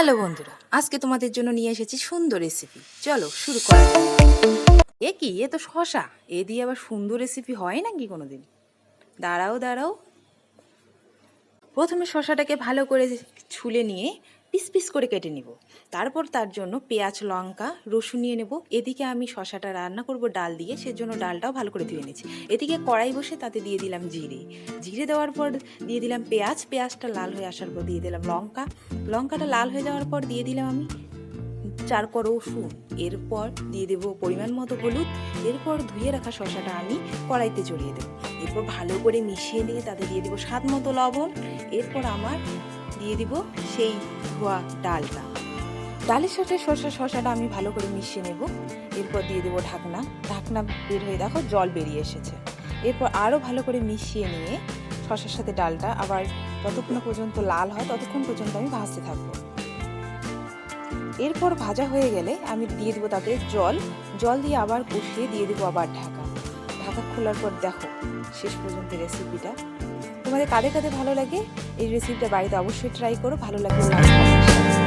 Hello বন্ধুরা, আজকে তোমাদের জন্য নিয়ে এসেছি সুন্দর রেসিপি। চলো শুরু করা যাক। এ কি, এ তো শশা, এ দিয়ে আবার সুন্দর রেসিপি হয় নাকি কোনোদিন? দাঁড়াও দাঁড়াও, প্রথমে শশাটাকে ভালো করে ছুলে নিয়ে পিস পিস করে কেটে নিব। তারপর তার জন্য পেঁয়াজ, লঙ্কা, রসুন নিয়ে নেব। এদিকে আমি শশাটা রান্না করব ডাল দিয়ে, সেজন্য ডালটাও ভালো করে ধুয়ে নিয়েছি। এদিকে কড়াই বসে তাতে দিয়ে দিলাম জিরে দেওয়ার পর দিয়ে দিলাম পেঁয়াজটা লাল হয়ে আসার পর দিয়ে দিলাম লঙ্কাটা লাল হয়ে যাওয়ার পর দিয়ে দিলাম আমি 4 কোয়া রসুন। এরপর দিয়ে দেবো পরিমাণ মতো হলুদ। এরপর ধুয়ে রাখা শশাটা আমি কড়াইতে চড়িয়ে দেবো। এরপর ভালো করে মিশিয়ে নিয়ে তাতে দিয়ে দেবো স্বাদ মতো লবণ। এরপর আমার দিয়ে দিব সেই ধোয়া ডালের সাথে শশাটা আমি ভালো করে মিশিয়ে নেব। এরপর দিয়ে দেবো ঢাকনা বের হয়ে দেখো জল বেরিয়ে এসেছে। এরপর আরও ভালো করে মিশিয়ে নিয়ে শশার সাথে ডালটা আবার যতক্ষণ পর্যন্ত লাল হয় ততক্ষণ পর্যন্ত আমি ভাজতে থাকবো। এরপর ভাজা হয়ে গেলে আমি দিয়ে দেবো তাতে জল দিয়ে আবার কষিয়ে দিয়ে দেবো আবার ঢাকা খোলার পর দেখো শেষ পর্যন্ত রেসিপিটা। তোমাদের কাদের কাদের ভালো লাগে এই রেসিপিটা বাড়িতে অবশ্যই ট্রাই করো। ভালো লাগলে লাইক করো।